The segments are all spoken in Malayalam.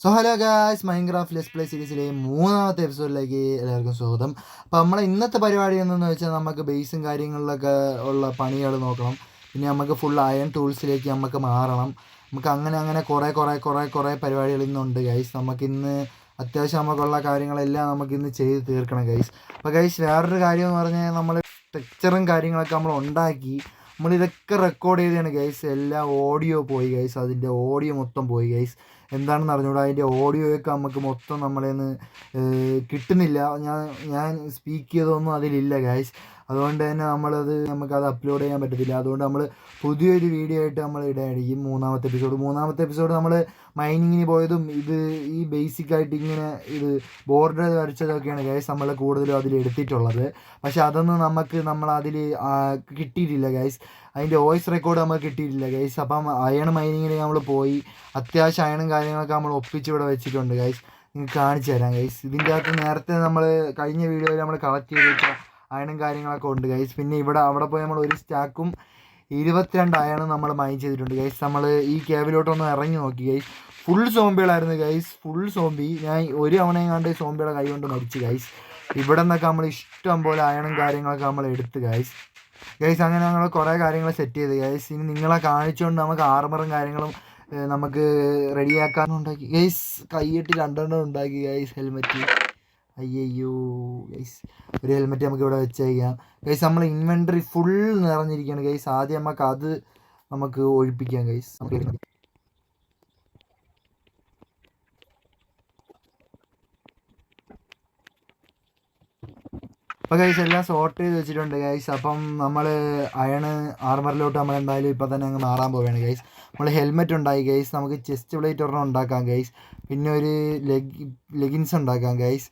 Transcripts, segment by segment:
So hello guys, Minecraft let's play സീരീസിലെ മൂന്നാമത്തെ എപ്പിസോഡിലേക്ക് എല്ലാവർക്കും സ്വാഗതം. അപ്പോൾ നമ്മളെ ഇന്നത്തെ പരിപാടി എന്തെന്ന് വെച്ചാൽ നമുക്ക് ബേസും കാര്യങ്ങളിലൊക്കെ ഉള്ള പണികൾ നോക്കണം. പിന്നെ നമുക്ക് ഫുൾ അയൺ ടൂൾസിലേക്ക് നമുക്ക് മാറണം. നമുക്ക് അങ്ങനെ അങ്ങനെ കുറേ പരിപാടികൾ ഇന്നുണ്ട് ഗൈസ്. നമുക്കിന്ന് അത്യാവശ്യം നമുക്കുള്ള കാര്യങ്ങളെല്ലാം നമുക്കിന്ന് ചെയ്ത് തീർക്കണം ഗൈസ്. അപ്പോൾ ഗൈസ്, വേറൊരു കാര്യം എന്ന് പറഞ്ഞാൽ നമ്മൾ സ്ട്രക്ചറും കാര്യങ്ങളൊക്കെ നമ്മൾ ഉണ്ടാക്കി നമ്മളിതൊക്കെ റെക്കോർഡ് ചെയ്തതാണ് ഗൈസ്. എല്ലാം ഓഡിയോ പോയി ഗൈസ്, അതിൻ്റെ ഓഡിയോ മൊത്തം പോയി ഗൈസ്. എന്താണെന്ന് അറിഞ്ഞൂടാ, അതിൻ്റെ ഓഡിയോയൊക്കെ നമുക്ക് മൊത്തം നമ്മളെ നിന്ന് കിട്ടുന്നില്ല. ഞാൻ സ്പീക്ക് ചെയ്തതൊന്നും അതിലില്ല ഗൈസ്. അതുകൊണ്ട് തന്നെ നമുക്കത് അപ്ലോഡ് ചെയ്യാൻ പറ്റത്തില്ല. അതുകൊണ്ട് നമ്മൾ പുതിയൊരു വീഡിയോ ആയിട്ട് നമ്മൾ ഇടായിരിക്കും മൂന്നാമത്തെ എപ്പിസോഡ് നമ്മൾ മൈനിങ്ങിന് പോയതും ഈ ബേസിക്കായിട്ട് ഇങ്ങനെ ബോർഡർ വരച്ചതൊക്കെയാണ് ഗൈസ് നമ്മൾ കൂടുതലും അതിൽ എടുത്തിട്ടുള്ളത്. പക്ഷെ അതൊന്നും നമ്മളതിൽ കിട്ടിയിട്ടില്ല ഗൈസ്. അതിൻ്റെ വോയിസ് റെക്കോർഡ് നമുക്ക് കിട്ടിയിട്ടില്ല ഗൈസ്. അപ്പം അയൺ മൈനിങ്ങിന് നമ്മൾ പോയി അത്യാവശ്യം അയണും കാര്യങ്ങളൊക്കെ നമ്മൾ ഒപ്പിച്ച് ഇവിടെ വെച്ചിട്ടുണ്ട് ഗൈസ്. നിങ്ങൾക്ക് കാണിച്ചു തരാം ഗൈസ്. ഇതിൻ്റെ അകത്ത് നേരത്തെ നമ്മൾ കഴിഞ്ഞ വീഡിയോയിൽ നമ്മൾ കളക്ട് ചെയ്ത് വെച്ച അയണും കാര്യങ്ങളൊക്കെ ഉണ്ട് ഗൈസ്. പിന്നെ അവിടെ പോയി നമ്മൾ ഒരു സ്റ്റാക്കും 22 അയണും നമ്മൾ മൈൻ ചെയ്തിട്ടുണ്ട് ഗൈസ്. നമ്മൾ ഈ കേവിലോട്ടൊന്ന് ഇറങ്ങി നോക്കി ഗൈസ്. ഫുൾ സോംബികളായിരുന്നു ഗൈസ്, ഫുൾ സോംബി. ഞാൻ ഒരു തവണയും കണ്ട് സോംബിയുടെ കൈ കൊണ്ട് മരിച്ചു ഗൈസ്. ഇവിടെ നിന്നൊക്കെ നമ്മൾ ഇഷ്ടം പോലെ അയണും കാര്യങ്ങളൊക്കെ നമ്മൾ എടുത്ത് ഗൈസ്. അങ്ങനെ ഞങ്ങൾ കുറേ കാര്യങ്ങൾ സെറ്റ് ചെയ്ത് ഗൈസ്. ഇനി നിങ്ങളെ കാണിച്ചുകൊണ്ട് നമുക്ക് ആർമറും കാര്യങ്ങളും നമുക്ക് റെഡിയാക്കാനുണ്ടാക്കി ഗൈസ്. കൈയിട്ട് 2 ഉണ്ടാക്കി ഗൈസ്. ഹെൽമെറ്റ്, അയ്യോ ഗൈസ്, ഒരു ഹെൽമെറ്റ് നമുക്ക് ഇവിടെ വെച്ചേക്കാം ഗൈസ്. നമ്മൾ ഇൻവെൻട്രി ഫുൾ നിറഞ്ഞിരിക്കുകയാണ് ഗൈസ്. ആദ്യം നമുക്ക് ഒഴിപ്പിക്കാം ഗൈസ്. അപ്പോൾ ഗൈസ് എല്ലാം സോർട്ട് ചെയ്ത് വെച്ചിട്ടുണ്ട് ഗൈസ്. അപ്പം നമ്മൾ അയണ് ആർമറിലോട്ട് നമ്മൾ എന്തായാലും ഇപ്പം തന്നെ അങ്ങ് മാറാൻ പോവുകയാണ് ഗൈസ്. നമ്മൾ ഹെൽമെറ്റ് ഉണ്ടായി ഗൈസ്. നമുക്ക് ചെസ്റ്റ് പ്ലേറ്റ് ഒരെണ്ണം ഉണ്ടാക്കാം ഗൈസ്. പിന്നെ ഒരു ലെഗിൻസ് ഉണ്ടാക്കാം ഗൈസ്.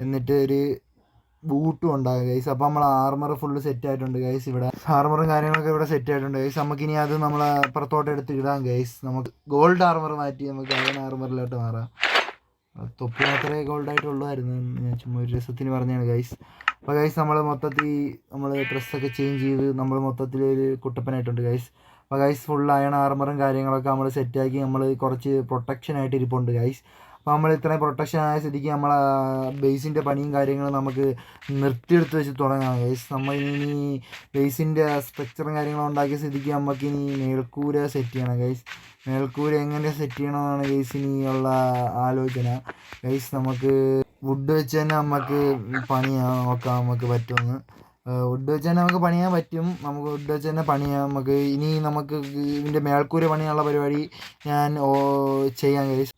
എന്നിട്ട് ഒരു ബൂട്ടും ഉണ്ടാകും ഗൈസ്. അപ്പോൾ നമ്മൾ ആർമർ ഫുള്ള് സെറ്റ് ആയിട്ടുണ്ട് ഗൈസ്. ഇവിടെ ആർമറും കാര്യങ്ങളൊക്കെ ഇവിടെ സെറ്റ് ആയിട്ടുണ്ട് ഗൈസ്. നമുക്കിനി അത് നമ്മൾ പുറത്തോട്ട് എടുത്ത് ഇടാം ഗൈസ്. നമുക്ക് ഗോൾഡ് ആർമർ മാറ്റി നമുക്ക് അയൺ ആർമറിലോട്ട് മാറാം. തൊപ്പി മാത്രമേ ഗോൾഡായിട്ടുള്ളായിരുന്നു, ഞാൻ ചുമ്മാ ഒരു രസത്തിന് പറഞ്ഞാണ് ഗൈസ്. അപ്പോൾ ഗൈസ് നമ്മൾ ഡ്രസ്സൊക്കെ ചേഞ്ച് ചെയ്ത് നമ്മൾ മൊത്തത്തിൽ ഒരു കുട്ടപ്പനായിട്ടുണ്ട് ഗൈസ്. അപ്പോൾ ഗൈസ് ഫുൾ അയൺ ആർമറും കാര്യങ്ങളൊക്കെ നമ്മൾ സെറ്റാക്കി നമ്മൾ കുറച്ച് പ്രൊട്ടക്ഷനായിട്ട് ഇരിപ്പുണ്ട് ഗൈസ്. അപ്പോൾ നമ്മൾ ഇത്രയും പ്രൊട്ടക്ഷൻ ആയ സ്ഥിതിക്ക് നമ്മളെ ബേസിൻ്റെ പണിയും കാര്യങ്ങളും നമുക്ക് നിർത്തിയെടുത്ത് വെച്ച് തുടങ്ങാം ഗൈസ്. നമ്മളിനി ബേസിൻ്റെ സ്ട്രക്ചറും കാര്യങ്ങളും ഉണ്ടാക്കിയ സ്ഥിതിക്ക് നമുക്കിനി മേൽക്കൂര സെറ്റ് ചെയ്യണം ഗൈസ്. മേൽക്കൂര എങ്ങനെ സെറ്റ് ചെയ്യണമെന്നാണ് ഗൈസ് ഇനിയുള്ള ആലോചന ഗൈസ്. നമുക്ക് വുഡ് വെച്ച് തന്നെ നമുക്ക് നോക്കാം നമുക്ക് പറ്റുമെന്ന്. വുഡ് വെച്ച് തന്നെ നമുക്ക് പണിയാൻ പറ്റും. നമുക്ക് വുഡ് വെച്ച് തന്നെ പണിയാം. നമുക്ക് ഇതിൻ്റെ മേൽക്കൂര പണിയാനുള്ള പരിപാടി ഞാൻ ചെയ്യാം ഗൈസ്.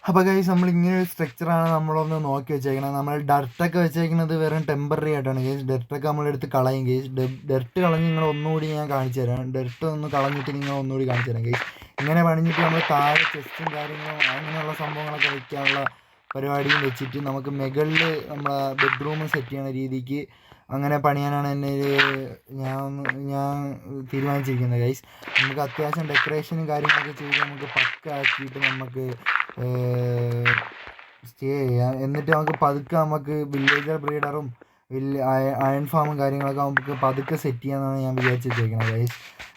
അപ്പോൾ ഗൈസ് ഇങ്ങനെ ഒരു സ്ട്രക്ചറാണ് നമ്മളൊന്ന് നോക്കി വെച്ചേക്കുന്നത്. നമ്മൾ ഡർട്ടൊക്കെ വെച്ചേക്കുന്നത് വെറും ടെമ്പററി ആയിട്ടാണ് ഗൈസ്. ഡർട്ടൊക്കെ നമ്മളെടുത്ത് കളയും ഗൈസ്. ഡർട്ട് കളഞ്ഞ് നിങ്ങൾ ഒന്നുകൂടി ഞാൻ കാണിച്ചു തരാം. ഡർട്ട് ഒന്ന് കളഞ്ഞിട്ട് നിങ്ങൾ ഒന്നുകൂടി കാണിച്ചു തരാം ഗൈസ്. ഇങ്ങനെ പണിഞ്ഞിട്ട് നമ്മൾ താഴെ ചെസ്റ്റും കാര്യങ്ങളും അങ്ങനെയുള്ള സംഭവങ്ങളൊക്കെ വയ്ക്കാനുള്ള പരിപാടിയും വെച്ചിട്ട് നമുക്ക് മുകളിൽ നമ്മളെ ബെഡ്റൂം സെറ്റ് ചെയ്യുന്ന രീതിക്ക് അങ്ങനെ പണിയാനാണ് ഞാൻ തീരുമാനിച്ചിരിക്കുന്നത് ഗൈസ്. നമുക്ക് അത്യാവശ്യം ഡെക്കറേഷനും കാര്യങ്ങളൊക്കെ ചെയ്ത് നമുക്ക് പക്ക ആക്കിയിട്ട് നമുക്ക് സ്റ്റേ ചെയ്യാം. എന്നിട്ട് നമുക്ക് പതുക്കെ നമുക്ക് വില്ലേജർ ബ്രീഡറും അയൺ ഫാമും കാര്യങ്ങളൊക്കെ നമുക്ക് പതുക്കെ സെറ്റ് ചെയ്യാമെന്നാണ് ഞാൻ വിചാരിച്ച് വെച്ചേക്കുന്നത്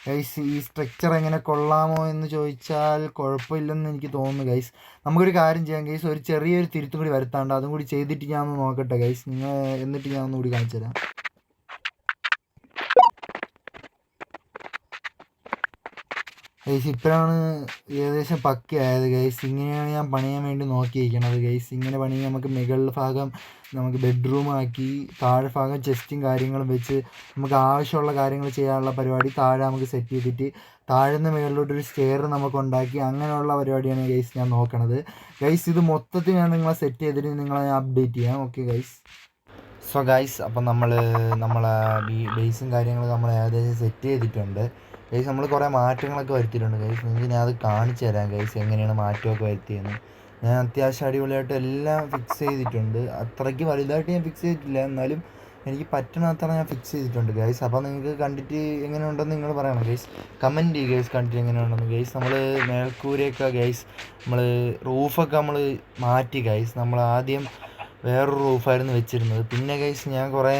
ഗൈസ്. ഈ സ്ട്രക്ചർ എങ്ങനെ കൊള്ളാമോ എന്ന് ചോദിച്ചാൽ കുഴപ്പമില്ലെന്ന് എനിക്ക് തോന്നുന്നു ഗൈസ്. നമുക്കൊരു കാര്യം ചെയ്യാം ഗൈസ്, ഒരു ചെറിയൊരു തിരുത്തും കൂടി വരുത്താണ്ട് അതും കൂടി ചെയ്തിട്ട് ഞാൻ ഒന്ന് നോക്കട്ടെ ഗൈസ്. എന്നിട്ട് ഞാൻ ഒന്നുകൂടി കാണിച്ചു തരാം. ഗൈസ് ഇപ്പോഴാണ് ഏകദേശം പക്കയായത് ഗൈസ്. ഇങ്ങനെയാണ് ഞാൻ പണിയാൻ വേണ്ടി നോക്കിയിരിക്കണത് ഗൈസ്. ഇങ്ങനെ പണിയാൻ നമുക്ക് മുകളിൽ ഭാഗം നമുക്ക് ബെഡ്റൂം ആക്കി താഴെ ഭാഗം ചെസ്റ്റും കാര്യങ്ങളും വെച്ച് നമുക്ക് ആവശ്യമുള്ള കാര്യങ്ങൾ ചെയ്യാനുള്ള പരിപാടി താഴെ നമുക്ക് സെറ്റ് ചെയ്തിട്ട് താഴെ നിന്ന് മുകളിലോട്ടൊരു സ്റ്റെയർ നമുക്ക് ഉണ്ടാക്കി അങ്ങനെയുള്ള പരിപാടിയാണ് ഗൈസ് ഞാൻ നോക്കണത് ഗൈസ്. ഇത് മൊത്തത്തിൽ ഞാൻ നിങ്ങളെ സെറ്റ് ചെയ്തിട്ട് നിങ്ങളെ ഞാൻ അപ്ഡേറ്റ് ചെയ്യാം. Okay guys. സോ ഗൈസ് അപ്പം നമ്മളെ ബേസും കാര്യങ്ങളും നമ്മൾ ഏകദേശം സെറ്റ് ചെയ്തിട്ടുണ്ട് ഗൈസ്. നമ്മൾ കുറേ മാറ്റങ്ങളൊക്കെ വരുത്തിയിട്ടുണ്ട് ഗൈസ്. നിങ്ങൾക്ക് ഞാൻ അത് കാണിച്ചു തരാം ഗൈസ്, എങ്ങനെയാണ് മാറ്റമൊക്കെ വരുത്തിയെന്ന്. ഞാൻ അത്യാവശ്യം അടിപൊളിയായിട്ട് എല്ലാം ഫിക്സ് ചെയ്തിട്ടുണ്ട്. അത്രയ്ക്ക് വലുതായിട്ട് ഞാൻ ഫിക്സ് ചെയ്തിട്ടില്ല, എന്നാലും എനിക്ക് പറ്റണ അത്ര ഞാൻ ഫിക്സ് ചെയ്തിട്ടുണ്ട് ഗൈസ്. അപ്പോൾ നിങ്ങൾക്ക് കണ്ടിട്ട് എങ്ങനെ ഉണ്ടെന്ന് നിങ്ങൾ പറയണം ഗൈസ്, കമൻറ്റ് ചെയ്യുക ഗൈസ് കണ്ടിട്ട് എങ്ങനെ ഉണ്ടെന്ന് ഗൈസ്. നമ്മൾ മേൽക്കൂരയൊക്കെ ഗൈസ്, നമ്മൾ റൂഫൊക്കെ നമ്മൾ മാറ്റി ഗൈസ്. നമ്മൾ ആദ്യം വേറൊരു റൂഫായിരുന്നു വെച്ചിരുന്നത്. പിന്നെ ഗൈസ് ഞാൻ കുറേ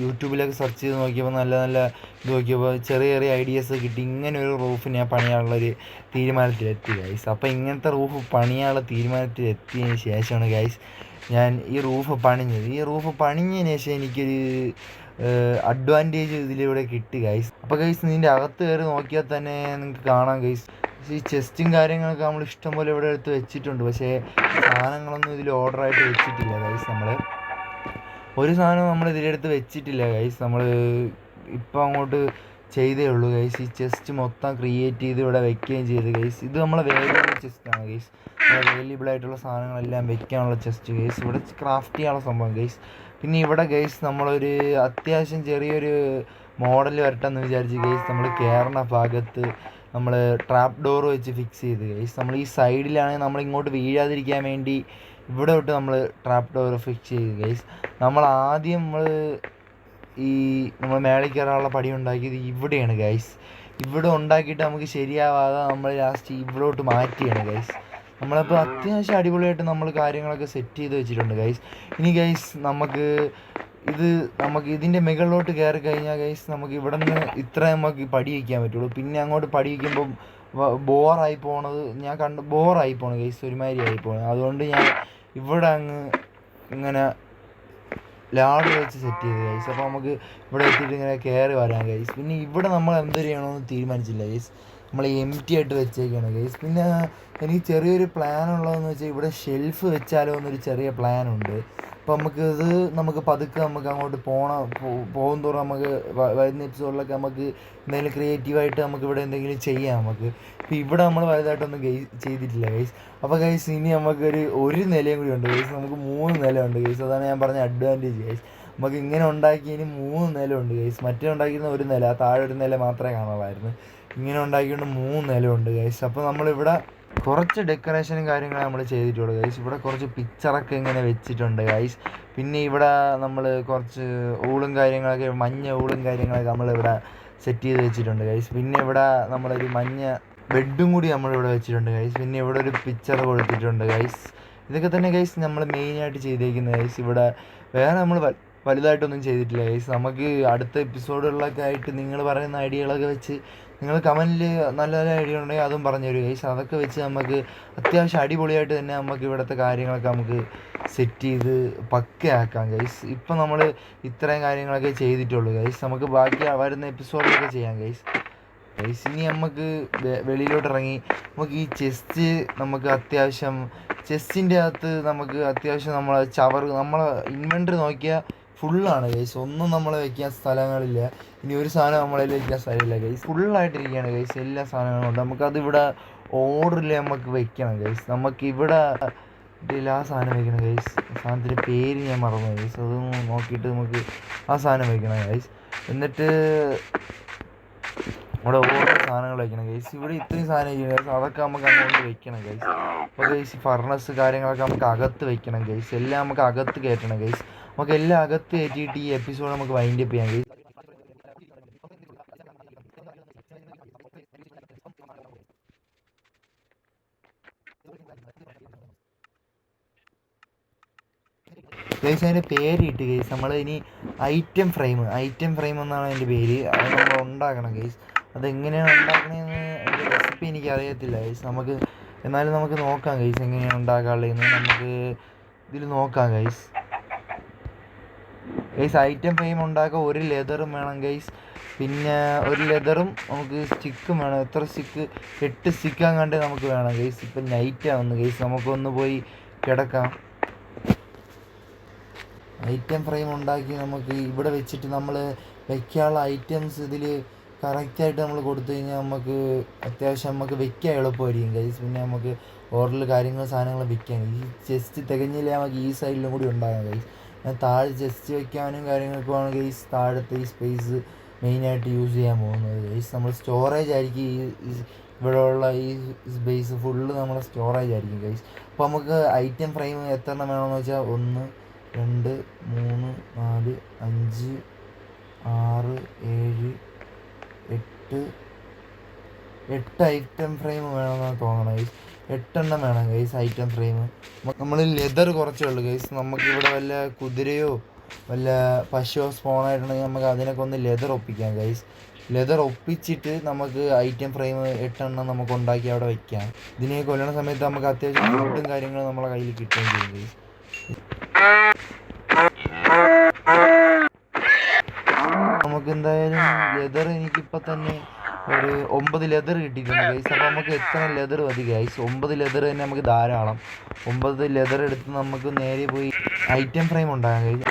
യൂട്യൂബിലൊക്കെ സെർച്ച് ചെയ്ത് നോക്കിയപ്പോൾ നല്ല നല്ല ഇത് നോക്കിയപ്പോൾ ചെറിയ ചെറിയ ഐഡിയാസ് കിട്ടി. ഇങ്ങനെ ഒരു റൂഫ് ഞാൻ പണിയാനുള്ളൊരു തീരുമാനത്തിലെത്തി ഗൈസ്. അപ്പോൾ ഇങ്ങനത്തെ റൂഫ് പണിയാനുള്ള തീരുമാനത്തിലെത്തിയതിന് ശേഷമാണ് ഗൈസ് ഞാൻ ഈ റൂഫ് പണിഞ്ഞത്. ഈ റൂഫ് പണിഞ്ഞതിന് ശേഷം എനിക്കൊരു അഡ്വാൻറ്റേജ് ഇതിലൂടെ കിട്ടി ഗൈസ്. അപ്പോൾ ഗൈസ് ഇതിൻ്റെ അകത്ത് കയറി നോക്കിയാൽ തന്നെ നിങ്ങൾക്ക് കാണാം ഗൈസ്, ഈ ചെസ്റ്റും കാര്യങ്ങളൊക്കെ നമ്മൾ ഇഷ്ടംപോലെ ഇവിടെ എടുത്ത് വെച്ചിട്ടുണ്ട്. പക്ഷേ സാധനങ്ങളൊന്നും ഇതിൽ ഓർഡറായിട്ട് വെച്ചിട്ടില്ല ഗൈസ്. നമ്മൾ ഒരു സാധനം നമ്മൾ ഇതിലെടുത്ത് വെച്ചിട്ടില്ല ഗൈസ്. നമ്മൾ ഇപ്പോൾ അങ്ങോട്ട് ചെയ്തേ ഉള്ളൂ ഗൈസ്. ഈ ചെസ്റ്റ് മൊത്തം ക്രിയേറ്റ് ചെയ്ത് ഇവിടെ വെക്കുകയും ചെയ്ത് ഗൈസ്. ഇത് നമ്മളെ വേലിയബിൾ ചെസ്റ്റാണ് ഗൈസ്. വേലിയബിൾ ആയിട്ടുള്ള സാധനങ്ങളെല്ലാം വെക്കാനുള്ള ചെസ്റ്റ് ഗൈസ്. ഇവിടെ ക്രാഫ്റ്റ് ചെയ്യാനുള്ള സംഭവം ഗൈസ്. പിന്നെ ഇവിടെ ഗൈസ് നമ്മളൊരു അത്യാവശ്യം ചെറിയൊരു മോഡൽ വരട്ടെന്ന് വിചാരിച്ച് ഗൈസ് നമ്മൾ കയറുന്ന ഭാഗത്ത് നമ്മൾ ട്രാപ്പ് ഡോർ വെച്ച് ഫിക്സ് ചെയ്ത് ഗൈസ്. നമ്മൾ ഈ സൈഡിലാണെങ്കിൽ നമ്മൾ ഇങ്ങോട്ട് വീഴാതിരിക്കാൻ വേണ്ടി ഇവിടെ തൊട്ട് നമ്മൾ ട്രാപ്പ് ഡോർ ഫിക്സ് ചെയ്ത് ഗൈസ്. നമ്മൾ ആദ്യം നമ്മൾ മേളിൽ കയറാനുള്ള പടി ഉണ്ടാക്കിയത് ഇവിടെയാണ് ഗൈസ്. ഇവിടെ ഉണ്ടാക്കിയിട്ട് നമുക്ക് ശരിയാവാതെ നമ്മൾ ലാസ്റ്റ് ഇവിടോട്ട് മാറ്റിയാണ് ഗൈസ്. നമ്മളപ്പോൾ അത്യാവശ്യം അടിപൊളിയായിട്ട് നമ്മൾ കാര്യങ്ങളൊക്കെ സെറ്റ് ചെയ്ത് വെച്ചിട്ടുണ്ട് ഗൈസ്. ഇനി ഗൈസ് നമുക്ക് ഇതിൻ്റെ മുകളിലോട്ട് കയറി കഴിഞ്ഞാൽ ഗൈസ് നമുക്ക് ഇവിടെ നിന്ന് ഇത്ര നമുക്ക് പടി വയ്ക്കാൻ പറ്റുള്ളൂ. പിന്നെ അങ്ങോട്ട് പടി വയ്ക്കുമ്പം ബോറായി ബോറായി പോകണം ഗൈസ്, ഒരുമാതിരി ആയി പോകണം. അതുകൊണ്ട് ഞാൻ ഇവിടെ അങ്ങ് ഇങ്ങനെ ലാഡർ വെച്ച് സെറ്റ് ചെയ്ത് ഗൈസ്. അപ്പോൾ നമുക്ക് ഇവിടെ എത്തിയിട്ട് ഇങ്ങനെ കയറി വരാം ഗൈസ്. പിന്നെ ഇവിടെ നമ്മൾ എന്ത് ചെയ്യണമെന്ന് തീരുമാനിച്ചില്ല ഗൈസ്, നമ്മൾ എംറ്റി ആയിട്ട് വെച്ചേക്കാണ് ഗൈസ്. പിന്നെ എനിക്ക് ചെറിയൊരു പ്ലാൻ ഉള്ളതെന്ന് വെച്ചാൽ ഇവിടെ ഷെൽഫ് വെച്ചാലോ എന്നൊരു ചെറിയ പ്ലാനുണ്ട്. അപ്പോൾ നമുക്ക് പതുക്കെ നമുക്ക് അങ്ങോട്ട് പോകും തോറും നമുക്ക് വരുന്ന എപ്പിസോഡിലൊക്കെ നമുക്ക് എന്തെങ്കിലും ക്രിയേറ്റീവായിട്ട് നമുക്ക് ഇവിടെ എന്തെങ്കിലും ചെയ്യാം നമുക്ക്. ഇപ്പോൾ ഇവിടെ നമ്മൾ വലുതായിട്ടൊന്നും ചെയ്തിട്ടില്ല ഗൈസ്. അപ്പോൾ ഗൈസ് ഇനി ഒരു നിലയും കൂടി ഉണ്ട് ഗൈസ്. നമുക്ക് 3 നില ഉണ്ട് ഗൈസ്. അതാണ് ഞാൻ പറഞ്ഞ അഡ്വാൻറ്റേജ് ഗൈസ്. നമുക്ക് ഇങ്ങനെ ഉണ്ടാക്കി ഇനി 3 നില ഉണ്ട് ഗൈസ്. മറ്റേ ഉണ്ടാക്കിയിരുന്ന ഒരു നില, താഴെ ഒരു നില മാത്രമേ കാണുള്ളായിരുന്നു. ഇങ്ങനെ ഉണ്ടാക്കിക്കൊണ്ട് 3 നില ഉണ്ട് ഗൈസ്. അപ്പോൾ നമ്മളിവിടെ കുറച്ച് ഡെക്കറേഷനും കാര്യങ്ങളും നമ്മൾ ചെയ്തിട്ടുള്ളൂ ഗൈസ്. ഇവിടെ കുറച്ച് പിക്ചറൊക്കെ ഇങ്ങനെ വെച്ചിട്ടുണ്ട് ഗൈസ്. പിന്നെ ഇവിടെ നമ്മൾ കുറച്ച് കാര്യങ്ങളൊക്കെ മഞ്ഞ കാര്യങ്ങളൊക്കെ നമ്മളിവിടെ സെറ്റ് ചെയ്ത് വെച്ചിട്ടുണ്ട് ഗൈസ്. പിന്നെ ഇവിടെ നമ്മളൊരു മഞ്ഞ ബെഡും കൂടി നമ്മളിവിടെ വെച്ചിട്ടുണ്ട് ഗൈസ്. പിന്നെ ഇവിടെ ഒരു പിക്ചർ കൊടുത്തിട്ടുണ്ട് ഗൈസ്. ഇതൊക്കെ തന്നെ ഗൈസ് നമ്മൾ മെയിനായിട്ട് ചെയ്തേക്കുന്നത് ഗൈസ്. ഇവിടെ വേറെ നമ്മൾ വലുതായിട്ടൊന്നും ചെയ്തിട്ടില്ല ഗൈസ്. നമുക്ക് അടുത്ത എപ്പിസോഡുകളിലൊക്കെ ആയിട്ട് നിങ്ങൾ പറയുന്ന ഐഡിയകളൊക്കെ വെച്ച് നിങ്ങൾ കമൻറ്റിൽ നല്ല നല്ല ഐഡിയ ഉണ്ടെങ്കിൽ അതും പറഞ്ഞു തരും ഗൈസ്. അതൊക്കെ വെച്ച് നമുക്ക് അത്യാവശ്യം അടിപൊളിയായിട്ട് തന്നെ നമുക്ക് ഇവിടുത്തെ കാര്യങ്ങളൊക്കെ നമുക്ക് സെറ്റ് ചെയ്ത് പക്കയാക്കാം ഗൈസ്. ഇപ്പം നമ്മൾ ഇത്രയും കാര്യങ്ങളൊക്കെ ചെയ്തിട്ടുള്ളൂ ഗൈസ്. നമുക്ക് ബാക്കി വരുന്ന എപ്പിസോഡിലൊക്കെ ചെയ്യാം ഗൈസ്. ഇനി നമുക്ക് വെളിയിലോട്ട് ഇറങ്ങി നമുക്ക് ഈ ചെസ്റ്റ് നമുക്ക് അത്യാവശ്യം ചെസ്റ്റിൻ്റെ അകത്ത് നമുക്ക് അത്യാവശ്യം നമ്മളെ ഇൻവെൻറ്ററി നോക്കിയാൽ ഫുള്ളാണ് ഗൈസ്. ഒന്നും നമ്മളെ വയ്ക്കാൻ സ്ഥലങ്ങളില്ല. ഇനി ഒരു സാധനം നമ്മളതിൽ വയ്ക്കാൻ സ്ഥലമില്ല ഗൈസ്. ഫുള്ളായിട്ടിരിക്കുകയാണ് ഗൈസ് എല്ലാ സാധനങ്ങളും കൊണ്ട്. നമുക്കതിവിടെ ഓർഡറിൽ നമുക്ക് വെക്കണം ഗൈസ്. നമുക്കിവിടെ ആ സാധനം വയ്ക്കണം ഗൈസ്. സാധനത്തിൻ്റെ പേര് ഞാൻ മറന്നു ഗൈസ്. അതൊന്ന് നോക്കിയിട്ട് നമുക്ക് ആ സാധനം വയ്ക്കണം ഗൈസ്. എന്നിട്ട് ഇവിടെ ഓരോ സാധനങ്ങൾ വയ്ക്കണം ഗൈസ്. ഇവിടെ ഇത്രയും സാധനം വയ്ക്കണം ഗൈസ്. അതൊക്കെ നമുക്ക് അങ്ങോട്ട് വെക്കണം ഗൈസ്. അപ്പോൾ ഗൈസ് ഫർണസ് കാര്യങ്ങളൊക്കെ നമുക്ക് അകത്ത് വെക്കണം ഗൈസ്. എല്ലാം നമുക്ക് അകത്ത് കയറ്റണം ഗൈസ്. നമുക്ക് എല്ലാം അകത്ത് കയറ്റിയിട്ട് ഈ എപ്പിസോഡ് നമുക്ക് വൈൻഡ് അപ്പ് ചെയ്യാം ഗൈസ്. ഗൈസ് അതിൻ്റെ പേരിട്ട് ഗൈസ് നമ്മൾ ഇനി ഐറ്റം ഫ്രെയിം എന്നാണ് അതിൻ്റെ പേര്. അത് നമ്മൾ ഉണ്ടാക്കണം ഗൈസ്. അതെങ്ങനെയാണ് ഉണ്ടാക്കണതെന്ന് അതിൻ്റെ റെസിപ്പി എനിക്ക് അറിയത്തില്ല ഗൈസ്. എന്നാലും നമുക്ക് നോക്കാം ഗൈസ് എങ്ങനെയാണ് ഉണ്ടാക്കാനുള്ളതെന്ന് നമുക്ക് ഇതിൽ നോക്കാം ഗൈസ്. ഐറ്റം ഫ്രെയിം ഉണ്ടാക്കാൻ ഒരു ലെതറും വേണം ഗൈസ്. പിന്നെ ഒരു ലെതറും നമുക്ക് സ്റ്റിക്കും വേണം. എത്ര സ്റ്റിക്ക്? 8 സ്റ്റിക്ക് അങ്ങാണ്ട് നമുക്ക് വേണം ഗൈസ്. ഇപ്പം നൈറ്റാവുന്നു ഗൈസ്, നമുക്കൊന്ന് പോയി കിടക്കാം. ഐറ്റം ഫ്രെയിം ഉണ്ടാക്കി നമുക്ക് ഇവിടെ വെച്ചിട്ട് നമ്മൾ വയ്ക്കാനുള്ള ഐറ്റംസ് ഇതിൽ കറക്റ്റായിട്ട് നമ്മൾ കൊടുത്തു കഴിഞ്ഞാൽ നമുക്ക് അത്യാവശ്യം നമുക്ക് വെക്കാൻ എളുപ്പമായിരിക്കും ഗൈസ്. പിന്നെ നമുക്ക് ഓർഡറിൽ സാധനങ്ങൾ വെക്കാം. ഈ ചെസ്റ്റ് തികഞ്ഞില്ലേ നമുക്ക് ഈ സൈഡിലും കൂടി ഉണ്ടാകാം ഗൈസ്. താഴെ ചെസ്റ്റ് വെക്കാനും കാര്യങ്ങൾക്കുമാണ് ഗൈസ് താഴത്തെ ഈ സ്പേസ് മെയിനായിട്ട് യൂസ് ചെയ്യാൻ പോകുന്നത് ഗൈസ്. നമ്മൾ സ്റ്റോറേജ് ആയിരിക്കും ഇവിടെയുള്ള ഈ സ്പേസ് ഫുള്ള് നമ്മുടെ സ്റ്റോറേജ് ആയിരിക്കും ഗൈസ്. അപ്പോൾ നമുക്ക് ഐറ്റം ഫ്രെയിം എത്ര എണ്ണം വേണമെന്ന് വെച്ചാൽ 1 2 3 4 5 6 7 8 ഐറ്റം ഫ്രെയിം വേണമെന്നാണ് തോന്നണം ഗൈസ്. 8 വേണം ഗൈസ് ഐറ്റം ഫ്രെയിം. നമ്മൾ ലെതർ കുറച്ചേ ഉള്ളൂ ഗൈസ്. നമുക്കിവിടെ വല്ല കുതിരയോ വല്ല പശുവോ സ്പോണായിട്ടുണ്ടെങ്കിൽ നമുക്ക് അതിനൊക്കെ ഒന്ന് ലെതർ ഒപ്പിക്കാം ഗൈസ്. ലെതർ ഒപ്പിച്ചിട്ട് നമുക്ക് ഐറ്റം ഫ്രെയിം 8 നമുക്ക് ഉണ്ടാക്കി അവിടെ വയ്ക്കാം. ഇതിനെ കൊല്ലണ സമയത്ത് നമുക്ക് അത്യാവശ്യം ഫുഡും കാര്യങ്ങളും നമ്മളെ കയ്യിൽ കിട്ടുകയും ചെയ്യും ഗൈസ്. നമുക്ക് എന്തായാലും ലെതർ എനിക്കിപ്പോൾ തന്നെ ഒരു 9 ലെതർ കിട്ടിയിട്ടുണ്ട് ഗൈസ്. അപ്പോൾ നമുക്ക് എത്ര ലെതർ മതി ഗൈസ്? 9 ലെതർ തന്നെ നമുക്ക് ധാരാളം. 9 ലെതർ എടുത്ത് നമുക്ക് നേരെ പോയി ഐറ്റം ഫ്രെയിം ഉണ്ടാകാം ഗൈസ്.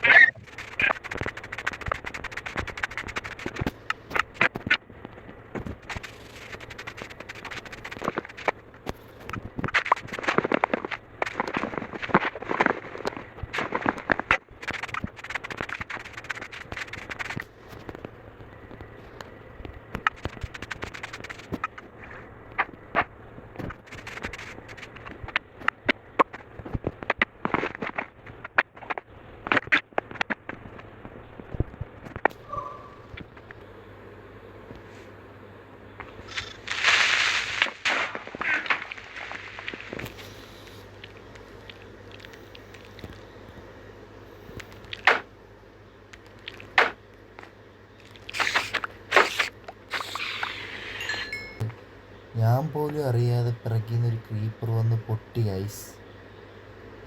ഞാൻ പോലും അറിയാതെ പിറകിന്നൊരു ക്രീപ്പർ വന്ന് പൊട്ടി ഗൈസ്.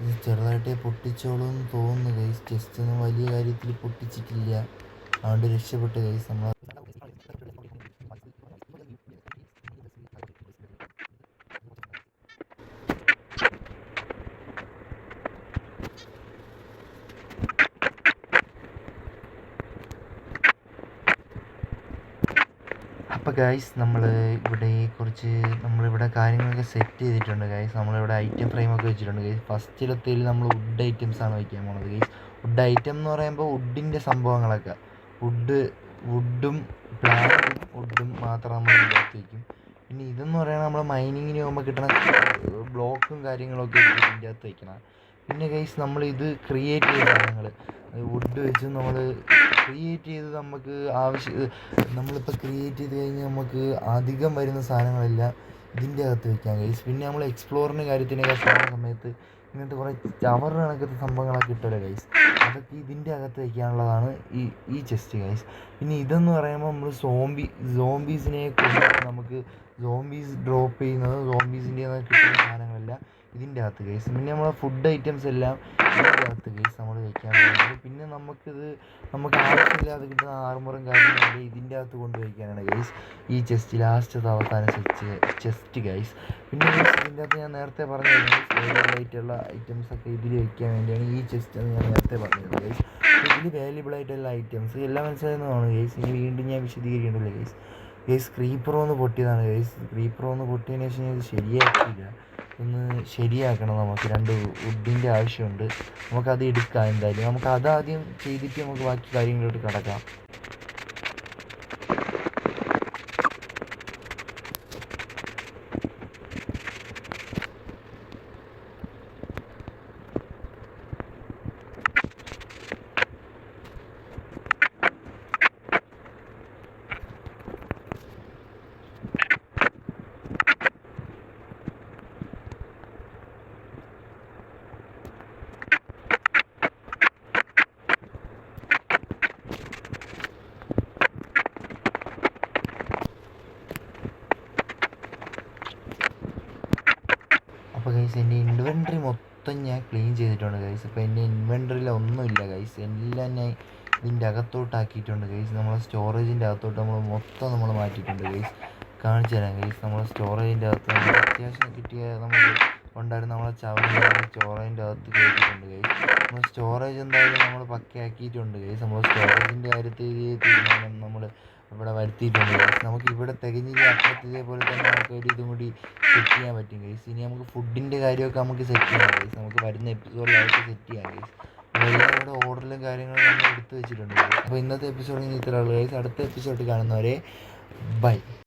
ഇത് ചെറുതായിട്ടേ പൊട്ടിച്ചോളൂ എന്ന് തോന്നുന്നു ഗൈസ്. ജസ്റ്റ് ഒന്നും വലിയ കാര്യത്തിൽ പൊട്ടിച്ചിട്ടില്ല. അതുകൊണ്ട് രക്ഷപ്പെട്ടു ഗൈസ്. നമ്മൾ അപ്പോൾ ഗൈസ് നമ്മളിവിടെ കാര്യങ്ങളൊക്കെ സെറ്റ് ചെയ്തിട്ടുണ്ട് ഗൈസ്. നമ്മളിവിടെ ഐറ്റം ഫ്രെയിമൊക്കെ വെച്ചിട്ടുണ്ട് ഗൈസ്. ഫസ്റ്റിലത്തേൽ നമ്മൾ വുഡ് ഐറ്റംസാണ് വയ്ക്കാൻ പോകുന്നത് ഗൈസ്. വുഡ് ഐറ്റം എന്ന് പറയുമ്പോൾ വുഡിൻ്റെ സംഭവങ്ങളൊക്കെ വുഡും പ്ലാന്റും വുഡും മാത്രം നമ്മൾ ഇതിനകത്ത് വയ്ക്കും. പിന്നെ ഇതെന്ന് പറയുന്നത് നമ്മൾ മൈനിങ്ങിന് പോകുമ്പോൾ കിട്ടുന്ന ബ്ലോക്കും കാര്യങ്ങളൊക്കെ ഇതിൻ്റെ അകത്ത് വയ്ക്കണം. പിന്നെ ഗൈസ് നമ്മളിത് ക്രിയേറ്റ് ചെയ്ത സാധനങ്ങൾ വുഡ് വെച്ച് നമ്മൾ ക്രിയേറ്റ് ചെയ്ത് നമ്മളിപ്പോൾ ക്രിയേറ്റ് ചെയ്ത് കഴിഞ്ഞാൽ നമുക്ക് അധികം വരുന്ന സാധനങ്ങളെല്ലാം ഇതിൻ്റെ അകത്ത് വയ്ക്കാം ഗൈസ്. പിന്നെ നമ്മൾ എക്സ്പ്ലോറിൻ്റെ കാര്യത്തിനൊക്കെ പോകുന്ന സമയത്ത് ഇങ്ങനത്തെ കുറേ ചവർ കണക്കത്തെ സംഭവങ്ങളൊക്കെ കിട്ടുമല്ലോ ഗൈസ്. അതൊക്കെ ഇതിൻ്റെ അകത്ത് വയ്ക്കാനുള്ളതാണ് ഈ ചെസ്റ്റ് ഗൈസ്. പിന്നെ ഇതെന്ന് പറയുമ്പോൾ നമ്മൾ സോംബീസിനെ കൊണ്ടിട്ട് നമുക്ക് സോംബീസ് ഡ്രോപ്പ് ചെയ്യുന്നത് സോംബീസിൻ്റെ കിട്ടുന്ന സാധനങ്ങളെല്ലാം ഇതിൻ്റെ അകത്ത് ഗൈസ്. പിന്നെ നമ്മളെ ഫുഡ് ഐറ്റംസ് എല്ലാം ഇതിൻ്റെ അകത്ത് ഗൈസ് നമ്മൾ വയ്ക്കാൻ പോകുന്നത്. പിന്നെ നമുക്ക് ആവശ്യമില്ലാതെ കിട്ടുന്ന ആർമറും കാര്യങ്ങളെല്ലാം ഇതിൻ്റെ അകത്ത് കൊണ്ട് വയ്ക്കാനാണ് ഗൈസ് ഈ ചെസ്റ്റ്. ലാസ്റ്റത്തെ അവസാന ചെസ്റ്റ് ഗൈസ്. പിന്നെ ഗൈസ് ഇതിൻ്റെ അകത്ത് ഞാൻ നേരത്തെ പറഞ്ഞു ആയിട്ടുള്ള ഐറ്റംസൊക്കെ ഇതിൽ വയ്ക്കാൻ വേണ്ടിയാണ് ഈ ചെസ്റ്റ് എന്ന് ഞാൻ നേരത്തെ പറഞ്ഞത് ഗൈസ്. ഇതിൽ വാല്യുബിൾ ആയിട്ടുള്ള ഐറ്റംസ് എല്ലാം മനസ്സിലാകുന്നതാണ് ഗൈസ്. ഇനി വീണ്ടും ഞാൻ വിശദീകരിക്കേണ്ടല്ലോ ഗൈസ്. ക്രീപ്പർ ഒന്ന് പൊട്ടിയതാണ് ഗൈസ്. ക്രീപ്പർ ഒന്ന് പൊട്ടിയതിന് ശേഷം ഇത് ശരിയാക്കിയില്ല. ഒന്ന് ശരിയാക്കണം. നമുക്ക് 2 വുഡിൻ്റെ ആവശ്യമുണ്ട്. നമുക്കത് എടുക്കാം. എന്തായാലും നമുക്ക് അതാദ്യം ചെയ്തിട്ട് നമുക്ക് ബാക്കി കാര്യങ്ങളിലോട്ട് കിടക്കാം. അപ്പോൾ ഗൈസ് എൻ്റെ ഇൻവെൻട്രി മൊത്തം ഞാൻ ക്ലീൻ ചെയ്തിട്ടുണ്ട് ഗൈസ്. അപ്പോൾ എൻ്റെ ഇൻവെൻട്രിയിൽ ഒന്നുമില്ല ഗൈസ്. എല്ലാം ഞാൻ ഇതിൻ്റെ അകത്തോട്ടാക്കിയിട്ടുണ്ട് ഗൈസ്. നമ്മളെ സ്റ്റോറേജിൻ്റെ അകത്തോട്ട് നമ്മൾ മാറ്റിയിട്ടുണ്ട് ഗൈസ്. കാണിച്ചു തരാം ഗൈസ്. നമ്മളെ സ്റ്റോറേജിൻ്റെ അകത്ത് അത്യാവശ്യം കിട്ടിയ നമുക്ക് ഉണ്ടായിരുന്ന നമ്മളെ സ്റ്റോറേജിൻ്റെ അകത്ത് കയറ്റിയിട്ടുണ്ട് ഗൈസ്. നമ്മൾ സ്റ്റോറേജ് എന്തായാലും നമ്മൾ പക്കയാക്കിയിട്ടുണ്ട് ഗൈസ്. നമ്മൾ സ്റ്റോറേജിൻ്റെ കാര്യത്തിൽ തീരുമാനം നമ്മൾ ഇവിടെ വരുത്തിയിട്ടുണ്ട് ഗൈസ്. നമുക്ക് ഇവിടെ തികഞ്ഞില്ല അപ്പുറത്ത് ഇതേപോലെ തന്നെ നമുക്ക് ഒരു ഇതും കൂടി സെറ്റ് ചെയ്യാൻ പറ്റും ഗൈസ്. ഇനി നമുക്ക് ഫുഡിൻ്റെ കാര്യമൊക്കെ നമുക്ക് സെറ്റ് ചെയ്യാം ഗൈസ്. നമുക്ക് വരുന്ന എപ്പിസോഡിലായിട്ട് സെറ്റ് ചെയ്യാം ഗൈസ്. എല്ലാം ഇവിടെ ഓർഡറിലും കാര്യങ്ങളും നമ്മൾ എടുത്ത് വെച്ചിട്ടുണ്ട് ഗൈസ്. അപ്പോൾ ഇന്നത്തെ എപ്പിസോഡിൽ ഇത്ര ഉള്ളൂ ഗൈസ്. അടുത്ത എപ്പിസോഡ് കാണുന്നവരെ ബൈ.